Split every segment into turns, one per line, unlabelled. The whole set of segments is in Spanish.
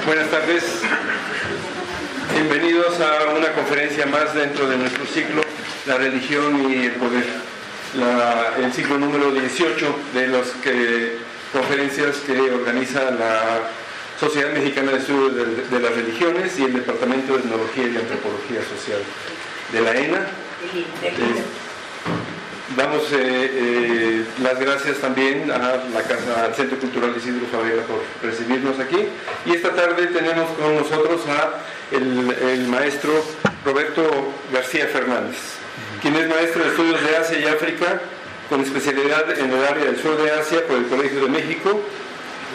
Buenas tardes, bienvenidos a una conferencia más dentro de nuestro ciclo La religión y el poder, el ciclo número 18 de las conferencias que organiza la Sociedad Mexicana de Estudios de las Religiones y el Departamento de Etnología y Antropología Social de la ENA. Damos las gracias también a la Casa, al Centro Cultural Isidro Fabela por recibirnos aquí. Y esta tarde tenemos con nosotros el maestro Roberto García Fernández, quien es maestro de Estudios de Asia y África, con especialidad en el área del sur de Asia por el Colegio de México,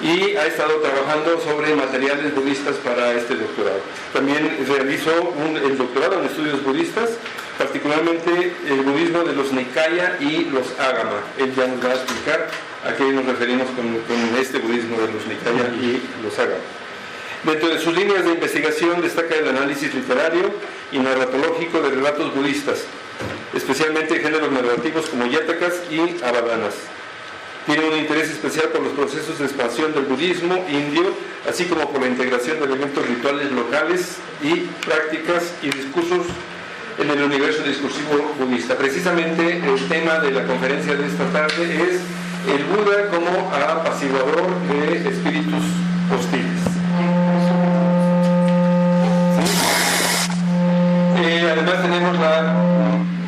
y ha estado trabajando sobre materiales budistas para este doctorado. También realizó el doctorado en estudios budistas, particularmente el budismo de los Nikaya y los Agama. Él ya nos va a explicar a qué nos referimos con este budismo de los Nikaya y los Agama. Dentro de sus líneas de investigación destaca el análisis literario y narratológico de relatos budistas, especialmente géneros narrativos como yatakas y avadanas. Tiene un interés especial por los procesos de expansión del budismo indio, así como por la integración de elementos rituales locales y prácticas y discursos en el universo discursivo budista. Precisamente el tema de la conferencia de esta tarde es el Buda como apaciguador de espíritus hostiles. Además tenemos la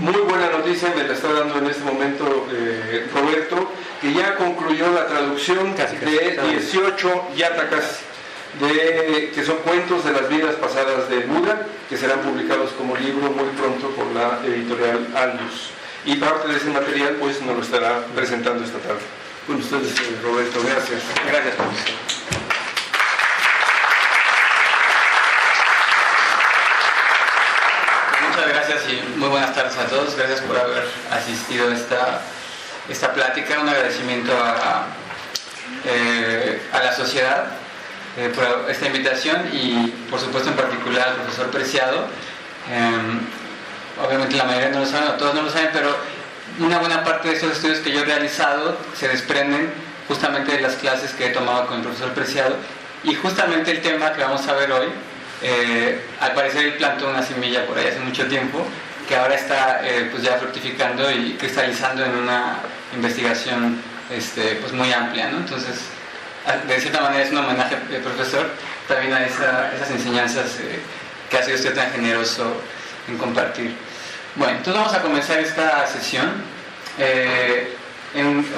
muy buena noticia, me la está dando en este momento Roberto, que ya concluyó la traducción de 18 yatakas, que son cuentos de las vidas pasadas de Buda, que serán publicados como libro muy pronto por la editorial Aldus. Y parte de ese material pues nos lo estará presentando esta tarde. Con ustedes, Roberto, gracias.
Gracias, profesor. Muchas gracias y muy buenas tardes a todos. Gracias por haber asistido a esta plática. Un agradecimiento a la sociedad por esta invitación y por supuesto en particular al profesor Preciado. Obviamente la mayoría no lo saben, o todos no lo saben, pero una buena parte de estos estudios que yo he realizado se desprenden justamente de las clases que he tomado con el profesor Preciado, y justamente el tema que vamos a ver hoy, al parecer él plantó una semilla por ahí hace mucho tiempo, que ahora está pues ya fructificando y cristalizando en una investigación pues muy amplia, ¿no? Entonces, de cierta manera es un homenaje, profesor, también a esas enseñanzas que ha sido usted tan generoso en compartir. Bueno, entonces vamos a comenzar esta sesión.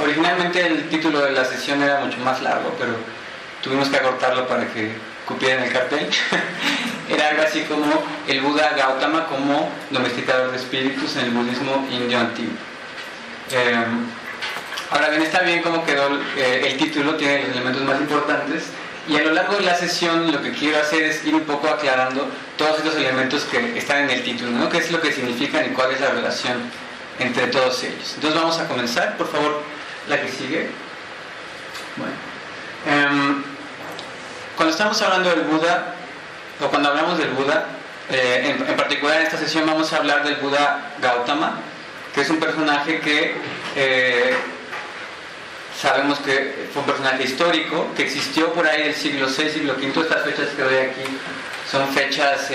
Originalmente el título de la sesión era mucho más largo, pero tuvimos que acortarlo para que cupiera en el cartel. Era algo así como el Buda Gautama como domesticador de espíritus en el budismo indio antiguo. Ahora bien, está bien cómo quedó el título, tiene los elementos más importantes, y a lo largo de la sesión lo que quiero hacer es ir un poco aclarando todos estos elementos que están en el título, ¿no? ¿Qué es lo que significan y cuál es la relación entre todos ellos? Entonces vamos a comenzar, por favor, la que sigue. Bueno, cuando estamos hablando del Buda, o cuando hablamos del Buda, en particular en esta sesión vamos a hablar del Buda Gautama, que es un personaje que sabemos que fue un personaje histórico, que existió por ahí del siglo VI, siglo V. Estas fechas que doy aquí son fechas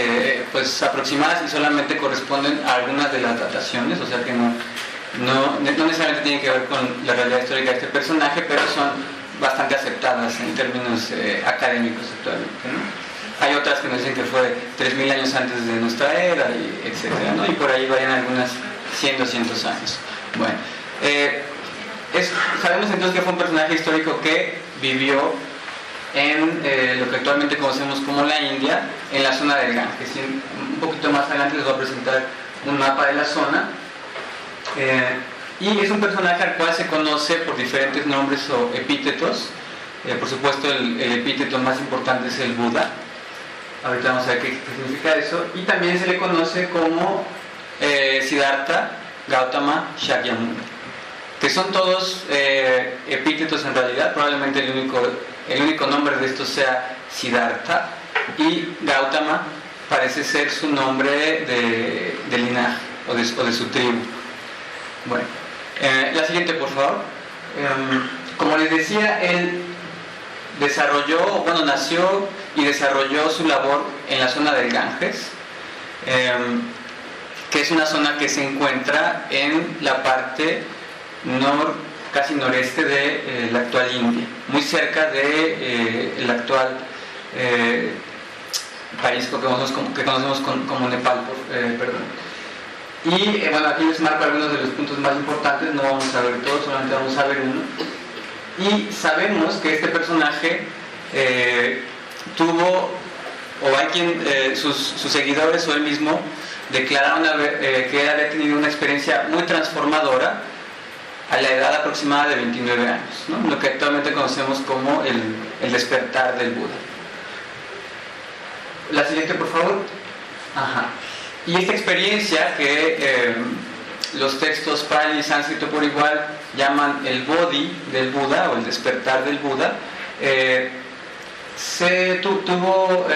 pues aproximadas y solamente corresponden a algunas de las dataciones, o sea que no necesariamente tienen que ver con la realidad histórica de este personaje, pero son bastante aceptadas en términos académicos actualmente, ¿no? Hay otras que nos dicen que fue 3000 años antes de nuestra era, y etcétera, ¿no? Y por ahí varían algunas 100, 200 años. Bueno, sabemos entonces que fue un personaje histórico que vivió en lo que actualmente conocemos como la India, en la zona del Ganges. Un poquito más adelante les voy a presentar un mapa de la zona. Y es un personaje al cual se conoce por diferentes nombres o epítetos. Por supuesto, el epíteto más importante es el Buda. Ahorita vamos a ver qué significa eso. Y también se le conoce como Siddhartha Gautama Shakyamuni, que son todos epítetos en realidad. Probablemente el único nombre de estos sea Siddhartha, y Gautama parece ser su nombre de linaje o de su tribu. Bueno, la siguiente, por favor. Como les decía, él nació y desarrolló su labor en la zona del Ganges, que es una zona que se encuentra en la parte casi noreste de la actual India, muy cerca de el actual país que conocemos como Nepal, perdón. Y bueno, aquí les marco algunos de los puntos más importantes, no vamos a ver todos, solamente vamos a ver uno. Y sabemos que este personaje tuvo, o hay quien, sus seguidores o él mismo, declararon que él había tenido una experiencia muy transformadora a la edad aproximada de 29 años, ¿no? Lo que actualmente conocemos como el despertar del Buda. La siguiente, por favor. Ajá. Y esta experiencia que los textos Pali y sánscrito por igual llaman el bodhi del Buda o el despertar del Buda, tuvo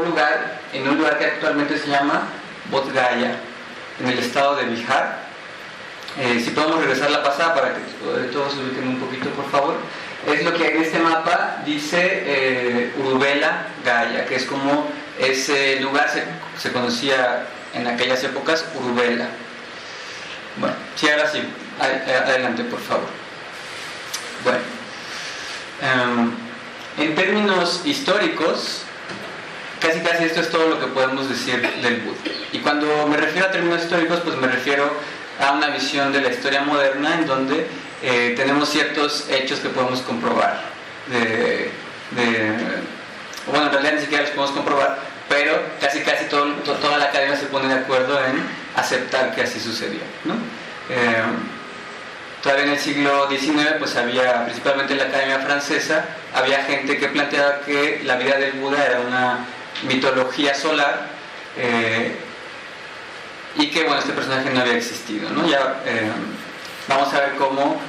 lugar en un lugar que actualmente se llama Bodh Gaya, en el estado de Bihar. Si podemos regresar la pasada para que todos se ubiquen un poquito, por favor. Es lo que en este mapa dice Uruvela Gaya, que es como ese lugar se conocía en aquellas épocas, Uruvela. Bueno, sí, ahora sí, adelante, por favor. Bueno, en términos históricos, casi esto es todo lo que podemos decir del Buda. Y cuando me refiero a términos históricos, pues me refiero a una visión de la historia moderna en donde tenemos ciertos hechos que podemos comprobar. Bueno, en realidad ni siquiera los podemos comprobar, pero casi toda la academia se pone de acuerdo en aceptar que así sucedió, ¿no? Todavía en el siglo XIX, pues había, principalmente en la academia francesa, había gente que planteaba que la vida del Buda era una mitología solar, y que bueno, este personaje no había existido, ¿no? Ya vamos a ver cómo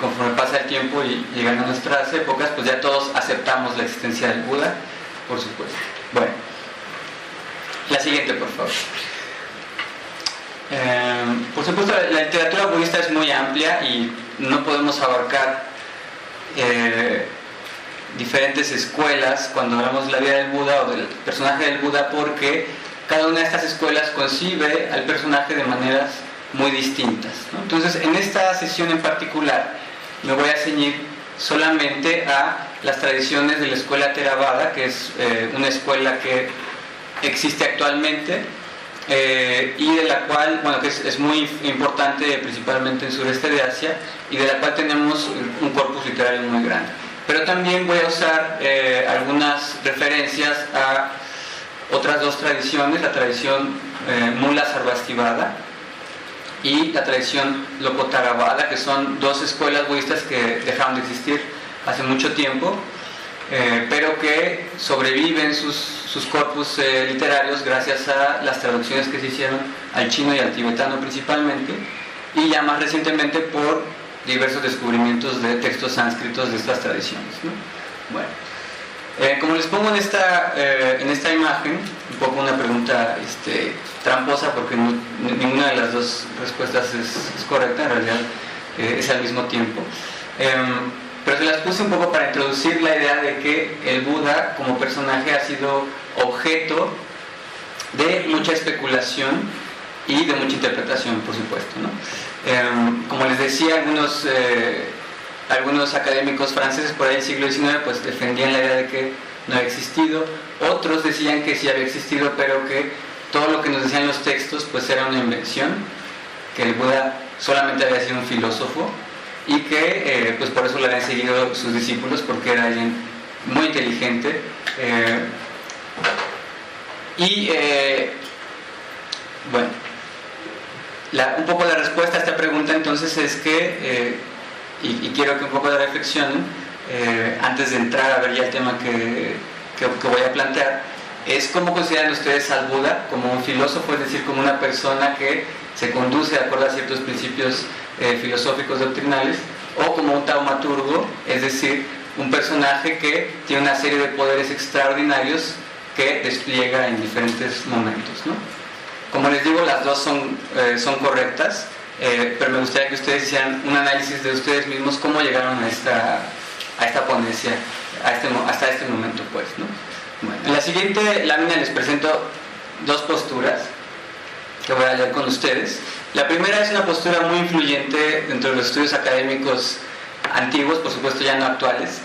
conforme pasa el tiempo y llegan a nuestras épocas, pues ya todos aceptamos la existencia del Buda, por supuesto. Bueno, la siguiente, por favor. Por supuesto, la literatura budista es muy amplia y no podemos abarcar diferentes escuelas cuando hablamos de la vida del Buda o del personaje del Buda, porque cada una de estas escuelas concibe al personaje de maneras muy distintas, ¿no? Entonces, en esta sesión en particular me voy a ceñir solamente a las tradiciones de la escuela Theravada, que es una escuela que existe actualmente y de la cual, bueno, que es muy importante principalmente en el sureste de Asia, y de la cual tenemos un corpus literario muy grande. Pero también voy a usar algunas referencias a otras dos tradiciones, la tradición Mula Sarvastivada y la tradición Lokottaravada, que son dos escuelas budistas que dejaron de existir hace mucho tiempo, pero que sobreviven sus corpus literarios gracias a las traducciones que se hicieron al chino y al tibetano principalmente, y ya más recientemente por diversos descubrimientos de textos sánscritos de estas tradiciones, ¿no? Bueno, como les pongo en esta imagen, un poco una pregunta tramposa, porque ninguna de las dos respuestas es correcta, en realidad es al mismo tiempo, pero se las puse un poco para introducir la idea de que el Buda como personaje ha sido objeto de mucha especulación y de mucha interpretación, por supuesto, ¿no? Como les decía, algunos académicos franceses por ahí del siglo XIX pues defendían la idea de que no había existido, otros decían que sí había existido, pero que todo lo que nos decían los textos pues era una invención, que el Buda solamente había sido un filósofo y que pues por eso le habían seguido sus discípulos, porque era alguien muy inteligente. Bueno, un poco la respuesta a esta pregunta entonces es que, y quiero que un poco la reflexionen antes de entrar a ver ya el tema que voy a plantear, es cómo consideran ustedes al Buda, como un filósofo, es decir, como una persona que se conduce de acuerdo a ciertos principios filosóficos doctrinales, o como un taumaturgo, es decir, un personaje que tiene una serie de poderes extraordinarios que despliega en diferentes momentos, ¿no? Como les digo, las dos son correctas, pero me gustaría que ustedes hicieran un análisis de ustedes mismos, cómo llegaron a esta ponencia, hasta este momento, pues. siguiente lámina les presento dos posturas que voy a leer con ustedes. La primera es una postura muy influyente dentro de los estudios académicos antiguos, por supuesto ya no actuales,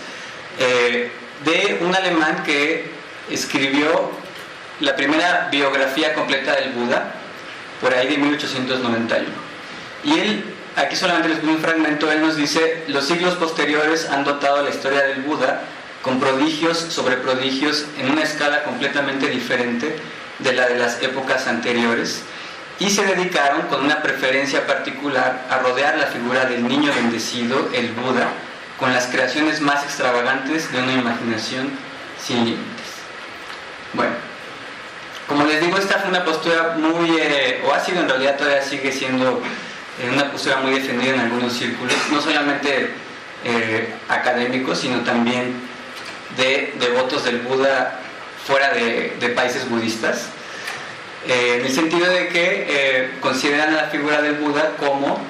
de un alemán que escribió la primera biografía completa del Buda, por ahí de 1891. Y él, aquí solamente les pongo un fragmento, él nos dice: los siglos posteriores han dotado la historia del Buda con prodigios sobre prodigios en una escala completamente diferente de la de las épocas anteriores, y se dedicaron con una preferencia particular a rodear la figura del niño bendecido, el Buda, con las creaciones más extravagantes de una imaginación sin límites. Bueno, como les digo, esta fue una postura muy, o ha sido en realidad, todavía sigue siendo una postura muy defendida en algunos círculos, no solamente académicos, sino también de devotos del Buda fuera de países budistas, en el sentido de que consideran a la figura del Buda como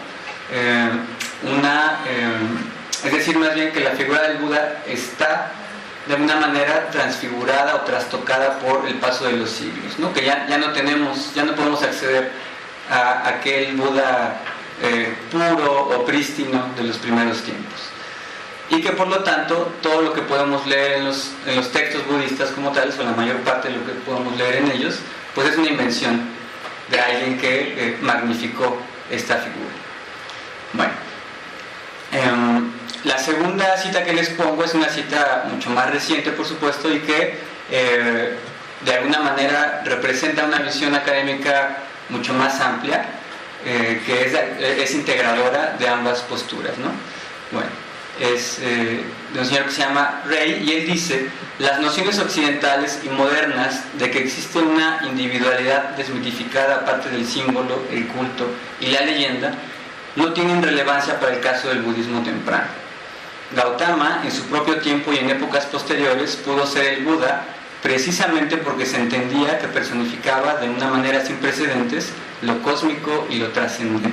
es decir, más bien que la figura del Buda está de alguna manera transfigurada o trastocada por el paso de los siglos, ¿no? Que ya no podemos acceder a aquel Buda puro o prístino de los primeros tiempos, y que por lo tanto todo lo que podemos leer en los textos budistas como tales, o la mayor parte de lo que podemos leer en ellos, pues es una invención de alguien que magnificó esta figura. Bueno, la segunda cita que les pongo es una cita mucho más reciente, por supuesto, y que de alguna manera representa una visión académica mucho más amplia, que es integradora de ambas posturas, ¿no? Bueno, es de un señor que se llama Rey, y él dice: las nociones occidentales y modernas de que existe una individualidad desmitificada aparte del símbolo, el culto y la leyenda no tienen relevancia para el caso del budismo temprano. Gautama, en su propio tiempo y en épocas posteriores, pudo ser el Buda precisamente porque se entendía que personificaba de una manera sin precedentes lo cósmico y lo trascendente.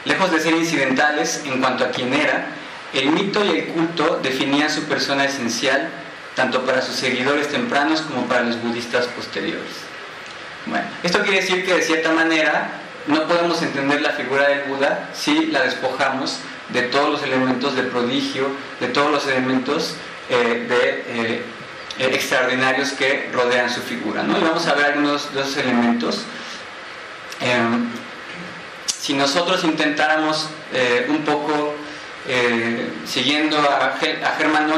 Lejos de ser incidentales en cuanto a quién era, el mito y el culto definían su persona esencial tanto para sus seguidores tempranos como para los budistas posteriores. Bueno, esto quiere decir que de cierta manera no podemos entender la figura del Buda si la despojamos de todos los elementos de prodigio, de todos los elementos extraordinarios que rodean su figura, ¿no? Y vamos a ver algunos de esos elementos. Si nosotros intentáramos un poco, siguiendo a Hermann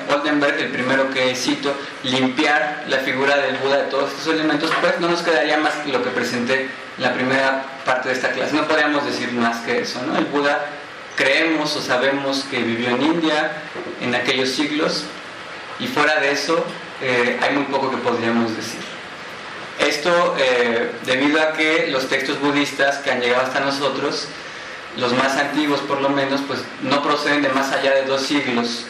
Oldenberg, el primero que cito, limpiar la figura del Buda de todos estos elementos, pues no nos quedaría más que lo que presenté en la primera parte de esta clase. No podríamos decir más que eso, ¿no? El Buda, creemos o sabemos que vivió en India en aquellos siglos, y fuera de eso hay muy poco que podríamos decir. Esto debido a que los textos budistas que han llegado hasta nosotros, los más antiguos por lo menos, pues no proceden de más allá de 2 siglos,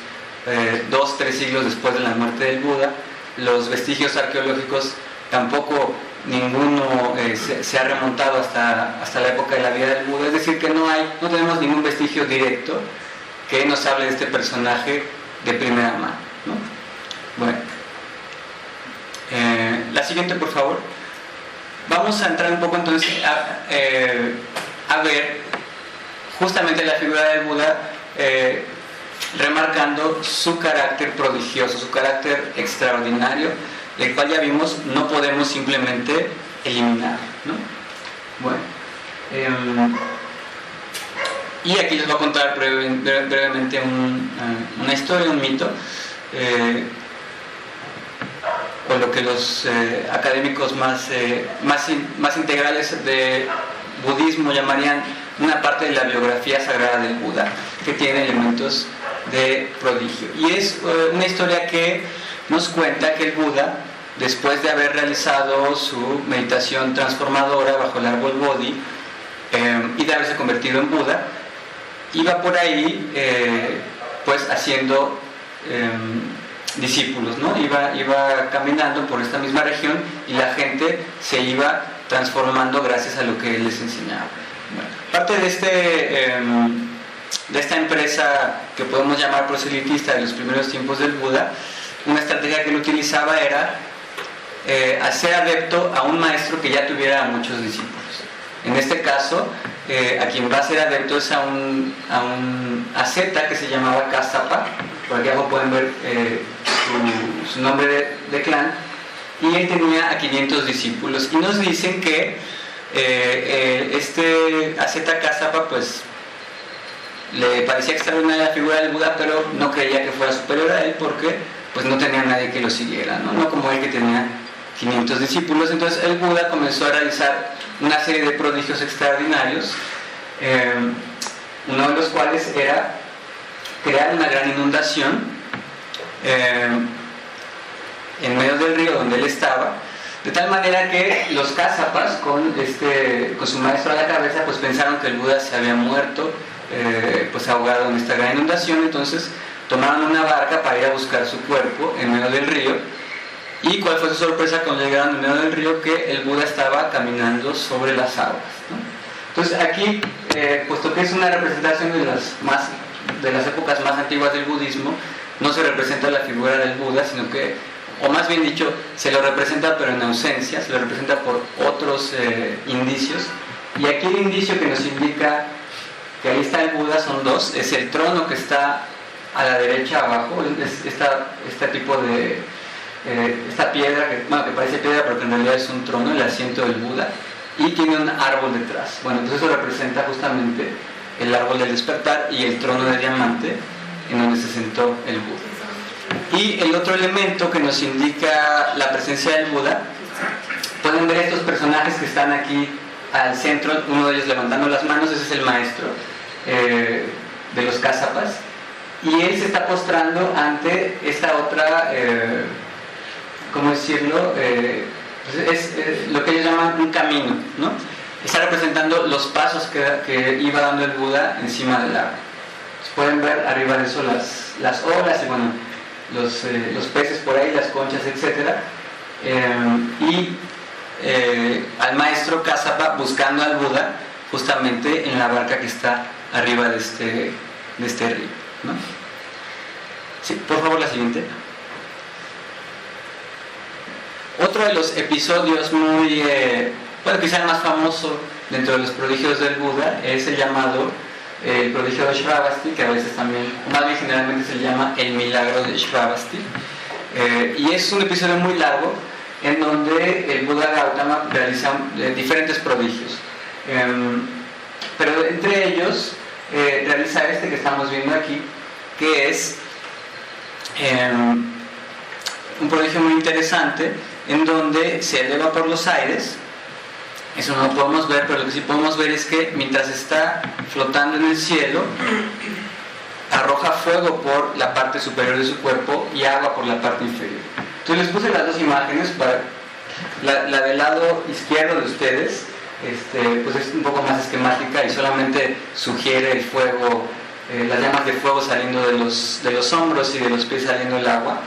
2-3 siglos después de la muerte del Buda. Los vestigios arqueológicos tampoco ninguno se ha remontado hasta la época de la vida del Buda, es decir que no tenemos ningún vestigio directo que nos hable de este personaje de primera mano, ¿no? Bueno, la siguiente, por favor. Vamos a entrar un poco entonces a ver justamente la figura del Buda, remarcando su carácter prodigioso, su carácter extraordinario, el cual ya vimos no podemos simplemente eliminar, ¿no? Bueno, y aquí les voy a contar brevemente una historia, un mito, con lo que los académicos más integrales de budismo llamarían una parte de la biografía sagrada del Buda, que tiene elementos de prodigio. Y es una historia que nos cuenta que el Buda, después de haber realizado su meditación transformadora bajo el árbol Bodhi y de haberse convertido en Buda, iba por ahí pues haciendo discípulos, ¿no? Iba caminando por esta misma región y la gente se iba transformando gracias a lo que él les enseñaba. Bueno, parte de esta empresa que podemos llamar proselitista de los primeros tiempos del Buda, una estrategia que él utilizaba era a ser adepto a un maestro que ya tuviera muchos discípulos. En este caso, a quien va a ser adepto es a un asceta que se llamaba Cássapa. Por aquí abajo pueden ver su nombre de clan, y él tenía a 500 discípulos, y nos dicen que este asceta Cássapa pues le parecía extraordinaria la figura del Buda, pero no creía que fuera superior a él porque pues no tenía nadie que lo siguiera, no como él, que tenía 500 discípulos. Entonces el Buda comenzó a realizar una serie de prodigios extraordinarios, uno de los cuales era crear una gran inundación en medio del río donde él estaba, de tal manera que los Cássapas, con su maestro a la cabeza, pues pensaron que el Buda se había muerto, pues ahogado en esta gran inundación. Entonces tomaron una barca para ir a buscar su cuerpo en medio del río. ¿Y cuál fue su sorpresa cuando llegaron en medio del río? Que el Buda estaba caminando sobre las aguas, ¿no? Entonces aquí, puesto que es una representación de las épocas más antiguas del budismo, no se representa la figura del Buda, sino que, o más bien dicho, se lo representa pero en ausencia, se lo representa por otros indicios. Y aquí el indicio que nos indica que ahí está el Buda son dos: es el trono que está a la derecha abajo, es este tipo de esta piedra que parece piedra pero que en realidad es un trono, el asiento del Buda, y tiene un árbol detrás. Bueno, entonces eso representa justamente el árbol del despertar y el trono de diamante en donde se sentó el Buda. Y el otro elemento que nos indica la presencia del Buda, pueden ver estos personajes que están aquí al centro, uno de ellos levantando las manos. Ese es el maestro de los Cássapas, y él se está postrando ante esta otra, ¿cómo decirlo? Es lo que ellos llaman un camino, ¿no? Está representando los pasos que iba dando el Buda encima del agua. Pueden ver arriba de eso las olas y bueno, los peces por ahí, las conchas, etc. Al maestro Cássapa buscando al Buda justamente en la barca que está arriba de este río, ¿no? Sí, por favor, la siguiente. Otro de los episodios muy, quizá el más famoso dentro de los prodigios del Buda es el llamado el prodigio de Shravasti, que a veces también, más bien generalmente se le llama el milagro de Shravasti, y es un episodio muy largo en donde el Buda Gautama realiza diferentes prodigios, pero entre ellos realiza este que estamos viendo aquí, que es un prodigio muy interesante en donde se eleva por los aires. Eso no lo podemos ver, pero lo que sí podemos ver es que mientras está flotando en el cielo, arroja fuego por la parte superior de su cuerpo y agua por la parte inferior. Entonces les puse las dos imágenes. La del lado izquierdo de ustedes pues es un poco más esquemática y solamente sugiere el fuego, las llamas de fuego saliendo de los hombros y de los pies saliendo el agua.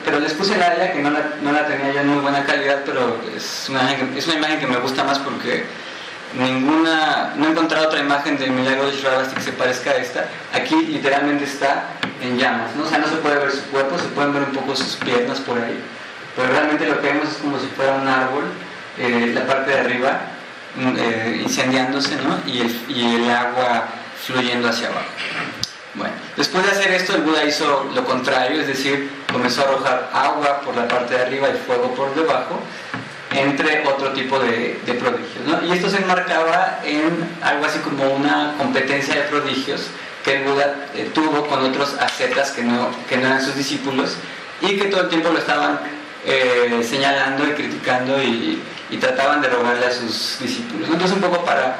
Pero les puse la que no la tenía yo en muy buena calidad, pero es una imagen que me gusta más porque no he encontrado otra imagen del milagro de Shravasti que se parezca a esta. Aquí literalmente está en llamas, ¿no? O sea, no se puede ver su cuerpo, se pueden ver un poco sus piernas por ahí, pero realmente lo que vemos es como si fuera un árbol, la parte de arriba incendiándose, ¿no? y el agua fluyendo hacia abajo. Bueno, después de hacer esto, el Buda hizo lo contrario, es decir, comenzó a arrojar agua por la parte de arriba y fuego por debajo, entre otro tipo de prodigios, ¿no? Y esto se enmarcaba en algo así como una competencia de prodigios que el Buda tuvo con otros ascetas que no eran sus discípulos y que todo el tiempo lo estaban señalando y criticando y trataban de rogarle a sus discípulos. Entonces, un poco para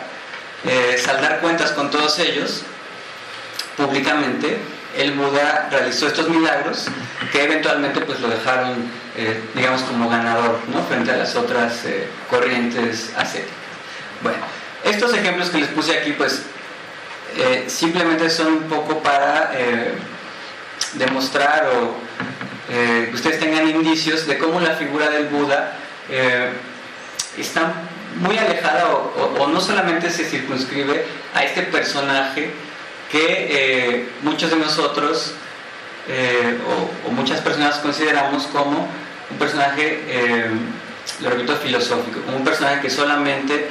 saldar cuentas con todos ellos, públicamente el Buda realizó estos milagros que eventualmente pues lo dejaron digamos como ganador, ¿no? Frente a las otras corrientes ascéticas. Bueno, estos ejemplos que les puse aquí pues simplemente son un poco para demostrar o que ustedes tengan indicios de cómo la figura del Buda está muy alejada o no solamente se circunscribe a este personaje que muchos de nosotros o muchas personas consideramos como un personaje, lo repito, filosófico, como un personaje que solamente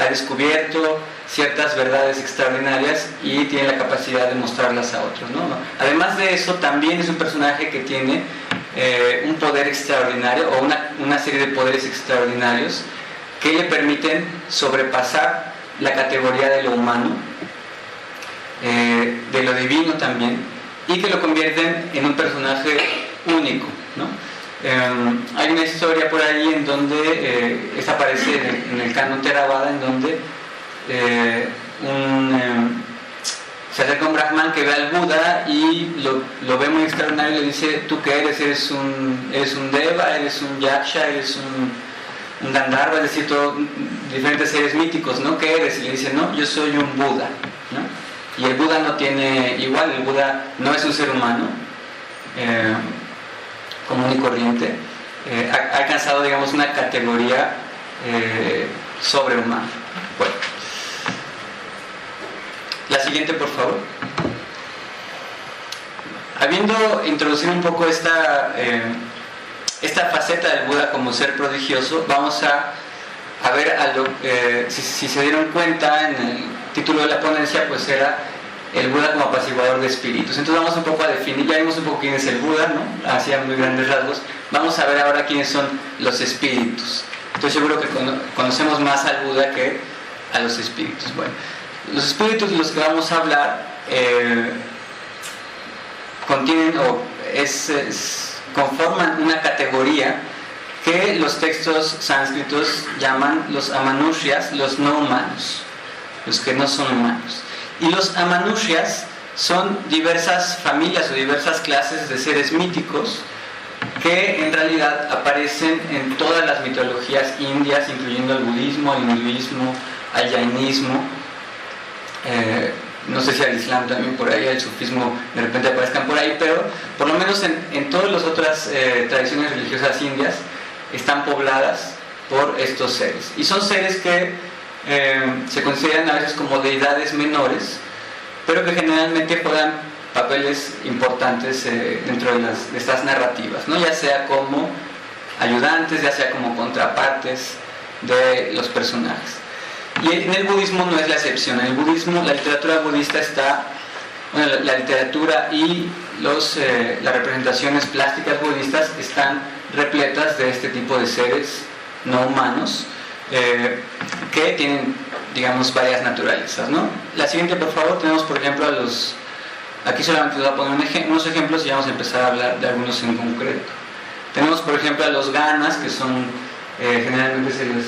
ha descubierto ciertas verdades extraordinarias y tiene la capacidad de mostrarlas a otros, ¿no? Además de eso, también es un personaje que tiene un poder extraordinario o una serie de poderes extraordinarios que le permiten sobrepasar la categoría de lo humano, de lo divino también, y que lo convierten en un personaje único, ¿no? Hay una historia por ahí en donde, esta aparece en el canon Theravada, en donde se acerca un brahman que ve al Buda y lo ve muy extraordinario y le dice: ¿tú qué eres? ¿Eres un deva? ¿Eres un yaksha? ¿Eres un gandharva? Es decir, diferentes seres míticos, ¿no? ¿Qué eres? Y le dice: no, yo soy un Buda, ¿no? Y el Buda no tiene igual, el Buda no es un ser humano común y corriente, ha alcanzado, digamos, una categoría sobrehumana. Bueno, la siguiente, por favor. Habiendo introducido un poco esta faceta del Buda como ser prodigioso, vamos a ver si se dieron cuenta, en el título de la ponencia pues era el Buda como apaciguador de espíritus. Entonces vamos un poco a definir, ya vimos un poco quién es el Buda, ¿no? Así a muy grandes rasgos. Vamos a ver ahora quiénes son los espíritus. Estoy seguro que conocemos más al Buda que a los espíritus. Bueno, los espíritus de los que vamos a hablar contienen conforman una categoría que los textos sánscritos llaman los amanushas, los no humanos, los que no son humanos. Y los amanushas son diversas familias o diversas clases de seres míticos que en realidad aparecen en todas las mitologías indias, incluyendo el budismo, el hinduismo, el jainismo, no sé si al islam también por ahí, el sufismo de repente aparezcan por ahí, pero por lo menos en todas las otras tradiciones religiosas indias están pobladas por estos seres. Y son seres que se consideran a veces como deidades menores, pero que generalmente juegan papeles importantes dentro de estas narrativas, ¿no? Ya sea como ayudantes, ya sea como contrapartes de los personajes. Y en el budismo no es la excepción. En el budismo, la literatura budista la literatura y las representaciones plásticas budistas están repletas de este tipo de seres no humanos que tienen, digamos, varias naturalezas, ¿no? La siguiente, por favor. Tenemos, por ejemplo, aquí solamente les voy a poner unos ejemplos y vamos a empezar a hablar de algunos en concreto. Tenemos, por ejemplo, a los ganas, que son generalmente se les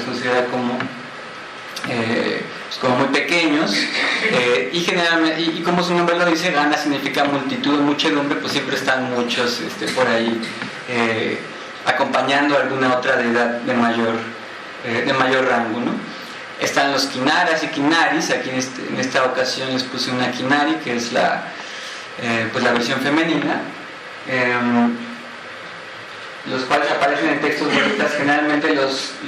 considera como muy pequeños, y como su nombre lo dice, gana significa multitud, muchedumbre, pues siempre están muchos por ahí acompañando a alguna otra deidad de mayor rango, ¿no? Están los kinaras y kinaris. Aquí en esta ocasión les puse una kinari, que es la versión femenina, los cuales aparecen en textos budistas. Generalmente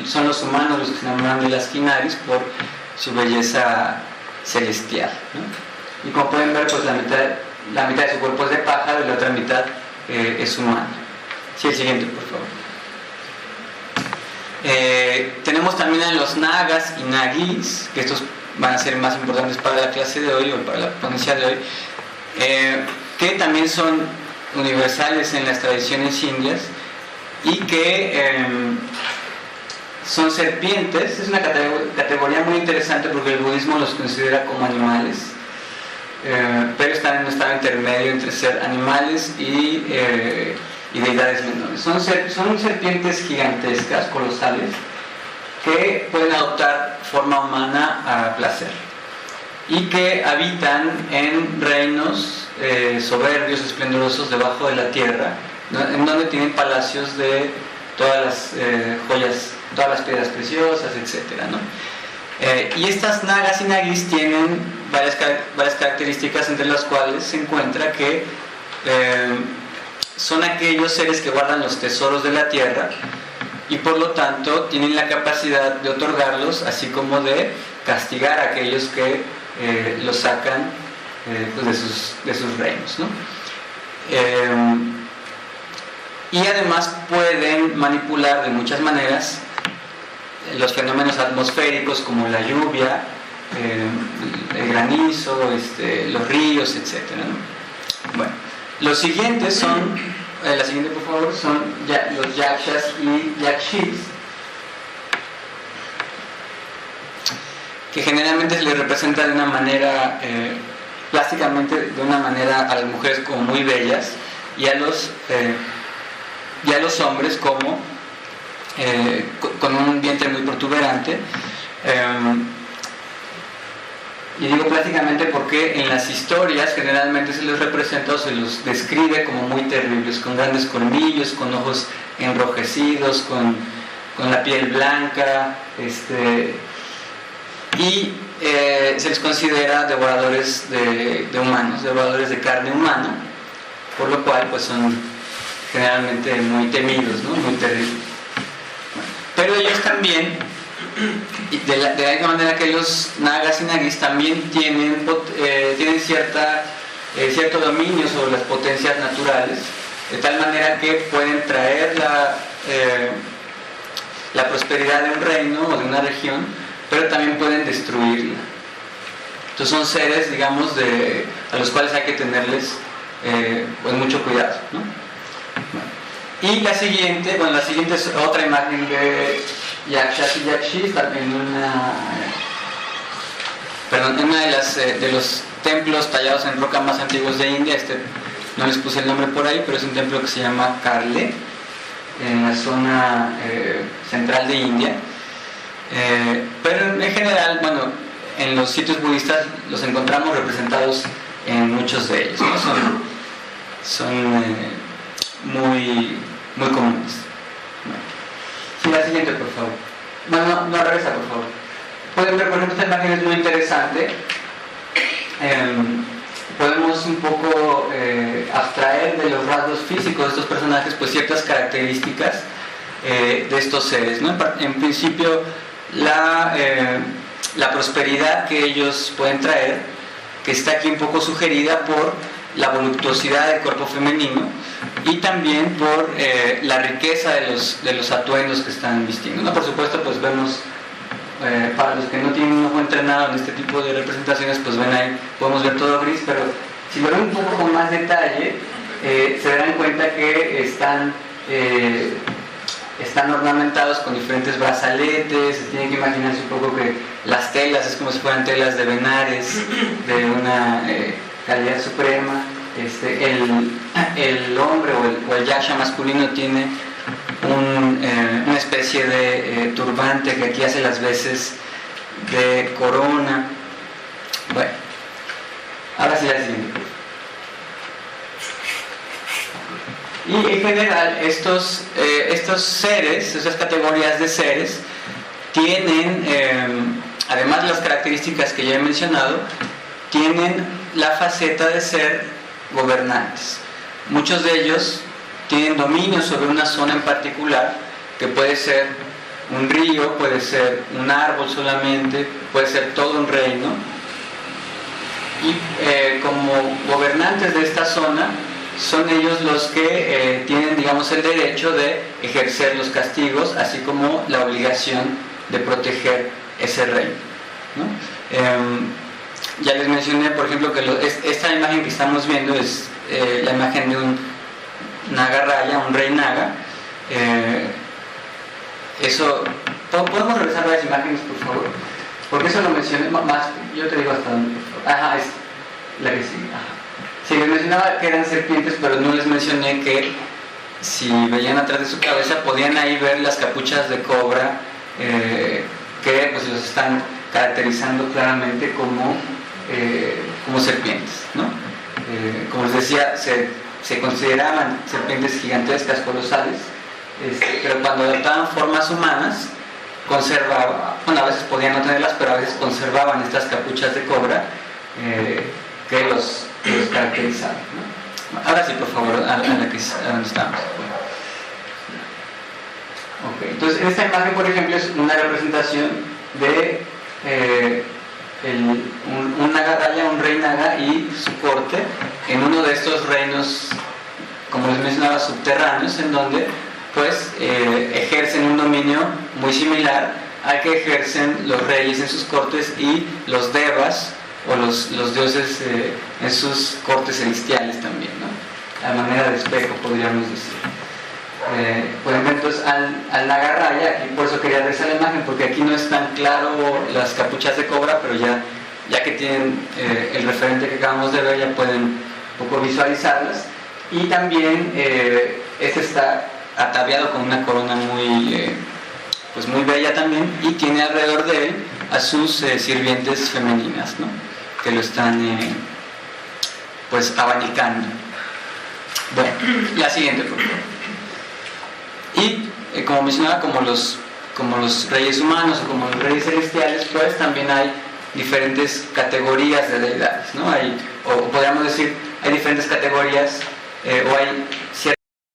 son los humanos los que se enamoran de las kinaris por su belleza celestial, ¿no? Y como pueden ver, pues la mitad de su cuerpo es de pájaro y la otra mitad es humana. Sí, el siguiente, por favor. Tenemos también a los nagas y nagis, que estos van a ser más importantes para la clase de hoy o para la ponencia de hoy, que también son universales en las tradiciones indias y que son serpientes. Es una categoría muy interesante porque el budismo los considera como animales, pero están en un estado intermedio entre ser animales y deidades menores. Son serpientes gigantescas, colosales, que pueden adoptar forma humana a placer y que habitan en reinos soberbios, esplendorosos debajo de la tierra, en donde tienen palacios de todas las joyas, todas las piedras preciosas, etc., ¿no? Y estas nagas y nagis tienen varias características, entre las cuales se encuentra que son aquellos seres que guardan los tesoros de la tierra y por lo tanto tienen la capacidad de otorgarlos, así como de castigar a aquellos que los sacan de sus reinos, ¿no? y además pueden manipular de muchas maneras los fenómenos atmosféricos como la lluvia, el granizo, los ríos, etc., ¿no? Bueno, los siguientes son, la siguiente por favor, son los yakshas y yakshis, que generalmente se les representa de una manera, plásticamente de una manera a las mujeres como muy bellas y a los hombres como con un vientre muy protuberante. Y digo plásticamente porque en las historias generalmente se les representa o se los describe como muy terribles, con grandes colmillos, con ojos enrojecidos, con la piel blanca, y se les considera devoradores de humanos, devoradores de carne humana, por lo cual pues son generalmente muy temidos, ¿no? Muy terribles. Pero ellos también, de la misma manera que los nagas y nagis, también tienen cierto dominio sobre las potencias naturales, de tal manera que pueden traer la prosperidad de un reino o de una región, pero también pueden destruirla. Entonces son seres, digamos, a los cuales hay que tenerles pues mucho cuidado, ¿no? Y la siguiente es otra imagen de yakshas y yakshis, también en una de los templos tallados en roca más antiguos de India. No les puse el nombre por ahí, pero es un templo que se llama Karle, en la zona central de India. Pero en general, bueno, en los sitios budistas los encontramos representados en muchos de ellos, ¿no? Son muy comunes. Sí, la siguiente, por favor. No, regresa, por favor. Pueden ver, por ejemplo, esta imagen es muy interesante. Podemos un poco abstraer de los rasgos físicos de estos personajes pues ciertas características de estos seres, ¿no? En principio, la prosperidad que ellos pueden traer, que está aquí un poco sugerida por la voluptuosidad del cuerpo femenino y también por la riqueza de los atuendos que están vistiendo, ¿no? Por supuesto, pues vemos, para los que no tienen un ojo entrenado en este tipo de representaciones, pues ven ahí, podemos ver todo gris, pero si lo ven un poco con más detalle, se darán cuenta que están ornamentados con diferentes brazaletes. Se tienen que imaginarse un poco que las telas es como si fueran telas de venares de una calidad suprema. El hombre o el yaksha masculino tiene una especie de turbante que aquí hace las veces de corona. Bueno, ahora sí la siguiente. Y en general estos seres, esas categorías de seres, tienen, además de las características que ya he mencionado, tienen la faceta de ser gobernantes. Muchos de ellos tienen dominio sobre una zona en particular, que puede ser un río, puede ser un árbol solamente, puede ser todo un reino, y como gobernantes de esta zona son ellos los que tienen, digamos, el derecho de ejercer los castigos, así como la obligación de proteger ese reino, ¿no? Ya les mencioné, por ejemplo, que esta imagen que estamos viendo es la imagen de un naga raya, un rey naga. ¿Podemos regresar a las imágenes, por favor? Porque eso lo mencioné más, yo te digo hasta dónde, por favor. Ajá, es la que sigue. Ajá. Sí, les mencionaba que eran serpientes, pero no les mencioné que si veían atrás de su cabeza podían ahí ver las capuchas de cobra que pues los están caracterizando claramente como serpientes, ¿no? Como les decía, se consideraban serpientes gigantescas, colosales, pero cuando adoptaban formas humanas conservaban, bueno, a veces podían no tenerlas, pero a veces conservaban estas capuchas de cobra que los caracterizaban, ¿no? Ahora sí, por favor, a donde estamos. Okay. Entonces, en esta imagen, por ejemplo, es una representación de un naga raya, un rey naga y su corte en uno de estos reinos como les mencionaba, subterráneos, en donde pues ejercen un dominio muy similar al que ejercen los reyes en sus cortes y los devas o los dioses en sus cortes celestiales también, ¿no? A manera de espejo, podríamos decir. Por ejemplo, entonces al Nagarraya, aquí por eso quería regresar la imagen, porque aquí no es tan claro las capuchas de cobra, pero ya que tienen el referente que acabamos de ver, ya pueden un poco visualizarlas. Y también este está ataviado con una corona muy bella también, y tiene alrededor de él a sus sirvientes femeninas, ¿no? Que lo están pues abanicando. Bueno, la siguiente, por favor. Y como mencionaba, como los reyes humanos o como los reyes celestiales, pues también hay diferentes categorías de deidades, ¿no? O podríamos decir, hay diferentes categorías o hay